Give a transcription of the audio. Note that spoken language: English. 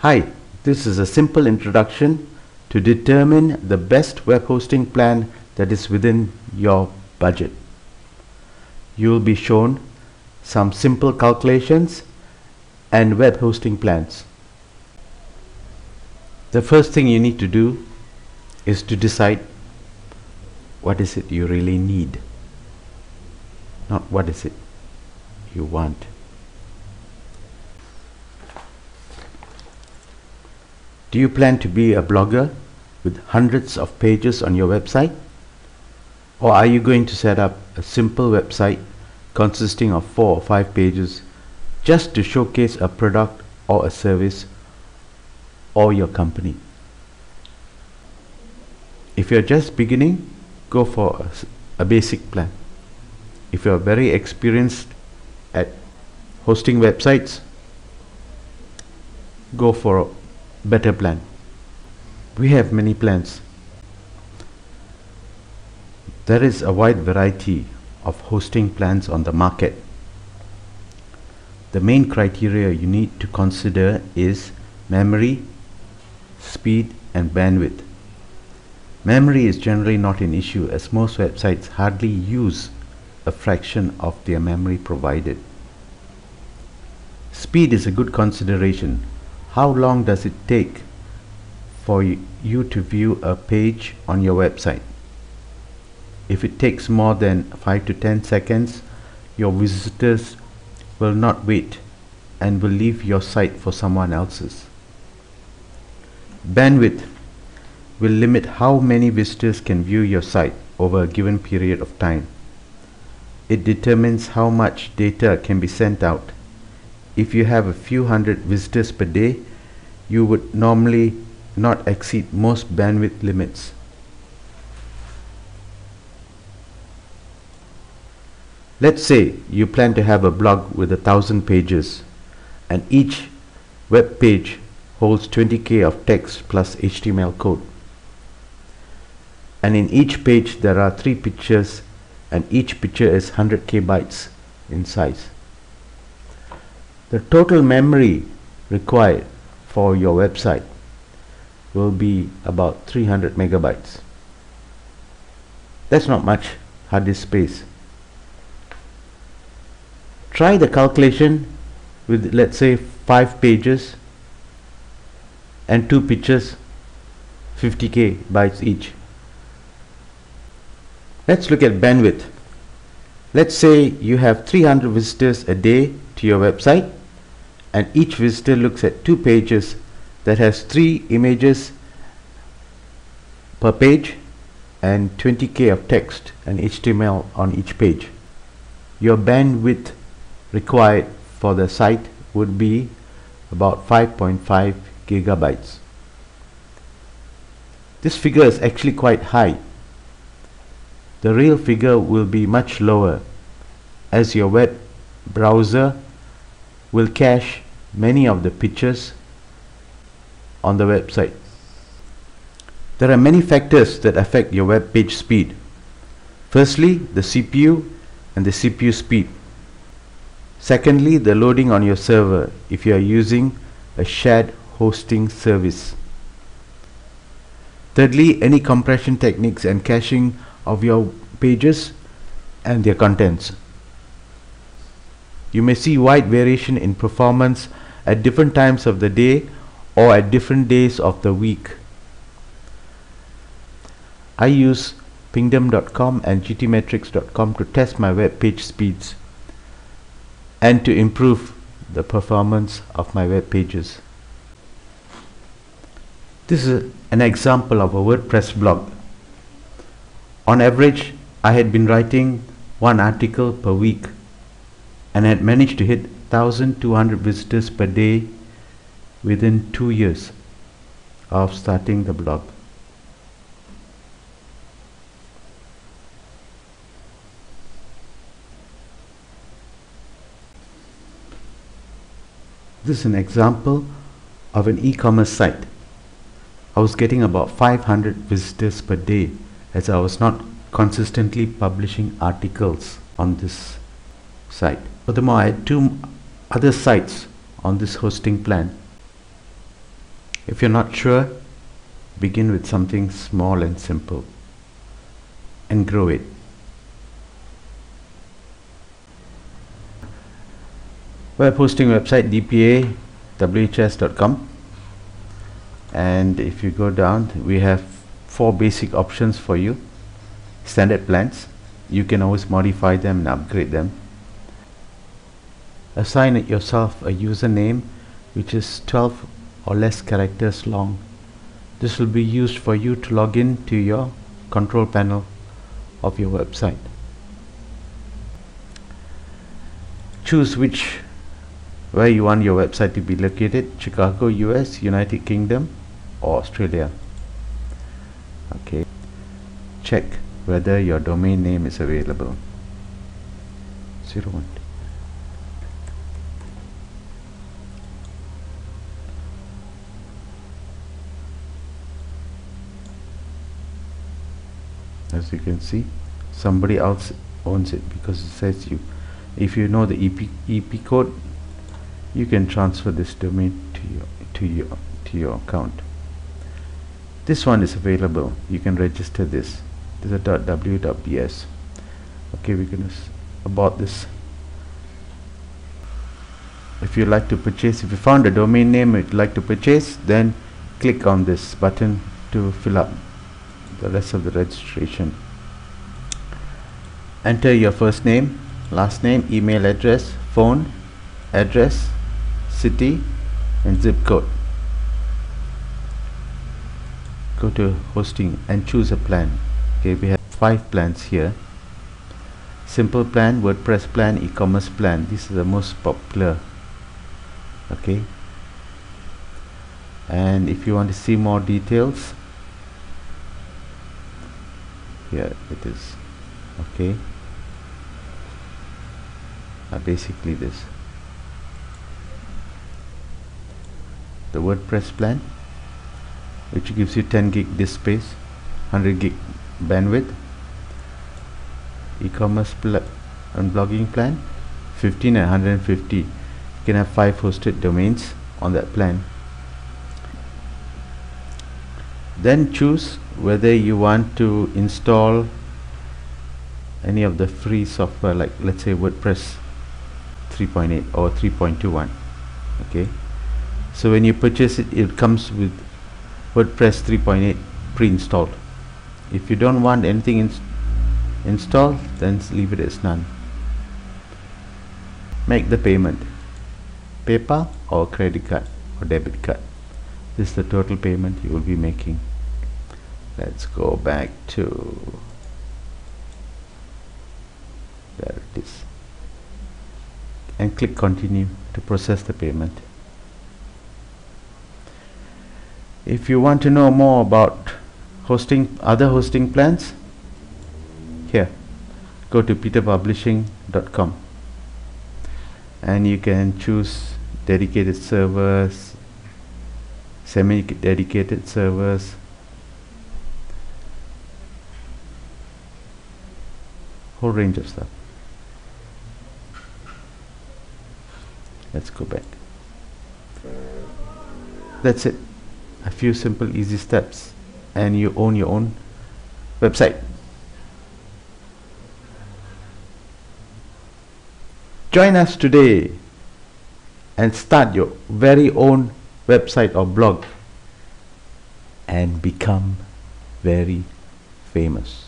Hi, this is a simple introduction to determine the best web hosting plan that is within your budget. You will be shown some simple calculations and web hosting plans. The first thing you need to do is to decide what is it you really need, not what is it you want. Do you plan to be a blogger with hundreds of pages on your website? Or are you going to set up a simple website consisting of 4 or 5 pages just to showcase a product or a service or your company? If you're just beginning, go for a basic plan. If you're very experienced at hosting websites, go for a better plan. We have many plans. There is a wide variety of hosting plans on the market. The main criteria you need to consider is memory, speed and bandwidth. Memory is generally not an issue, as most websites hardly use a fraction of their memory provided. Speed is a good consideration. How long does it take for you to view a page on your website? If it takes more than 5 to 10 seconds, your visitors will not wait and will leave your site for someone else's. Bandwidth will limit how many visitors can view your site over a given period of time. It determines how much data can be sent out. If you have a few hundred visitors per day, you would normally not exceed most bandwidth limits. Let's say you plan to have a blog with 1,000 pages and each web page holds 20K of text plus HTML code. And in each page there are 3 pictures and each picture is 100K bytes in size. The total memory required for your website will be about 300 megabytes. That's not much hard disk space. Try the calculation with, let's say, 5 pages and 2 pictures, 50K bytes each. Let's look at bandwidth. Let's say you have 300 visitors a day to your website and each visitor looks at 2 pages that has 3 images per page and 20K of text and HTML on each page. Your bandwidth required for the site would be about 5.5 gigabytes. This figure is actually quite high. The real figure will be much lower, as your web browser will cache many of the pictures on the website. There are many factors that affect your web page speed. Firstly, the CPU and the CPU speed. Secondly, the loading on your server if you are using a shared hosting service. Thirdly, any compression techniques and caching of your pages and their contents. You may see wide variation in performance at different times of the day or at different days of the week. I use pingdom.com and gtmetrix.com to test my web page speeds and to improve the performance of my web pages. This is an example of a WordPress blog. On average, I had been writing 1 article per week and had managed to hit 1,200 visitors per day within 2 years of starting the blog. This is an example of an e-commerce site. I was getting about 500 visitors per day as I was not consistently publishing articles on this site. Furthermore, I had 2 other sites on this hosting plan. If you're not sure, begin with something small and simple and grow it. Web hosting website dpawhs.com, and if you go down, we have 4 basic options for you. Standard plans, you can always modify them and upgrade them. Assign yourself a username which is 12 or less characters long. This will be used for you to log in to your control panel of your website. Choose where you want your website to be located: Chicago, US, United Kingdom, or Australia. Okay, check whether your domain name is available. 01. As you can see, somebody else owns it because it says you. If you know the EP code, you can transfer this domain to your account. This one is available. You can register this. This is a .w.bs. Okay, we're going to abort this. If you like to purchase, if you found a domain name you'd like to purchase, then click on this button to fill up the rest of the registration. Enter your first name, last name, email address, phone, address, city, and zip code. Go to hosting and choose a plan. Okay, we have 5 plans here: simple plan, WordPress plan, e-commerce plan. These are the most popular. Okay, and if you want to see more details, here it is. Okay, basically this, the WordPress plan, which gives you 10 gig disk space, 100 gig bandwidth. E-commerce and blogging plan, 15 and 150. You can have 5 hosted domains on that plan. Then choose whether you want to install any of the free software, like let's say WordPress 3.8 or 3.21. okay, so when you purchase it, it comes with WordPress 3.8 pre-installed. If you don't want anything installed, then leave it as none. Make the payment: PayPal or credit card or debit card. This is the total payment you will be making. Let's go back to, there it is, and click continue to process the payment. If you want to know more about other hosting plans, here, go to peterpublishing.com, and you can choose dedicated servers, semi-dedicated servers, whole range of stuff. Let's go back. That's it. A few simple, easy steps, and you own your own website. Join us today and start your very own website or blog and become very famous.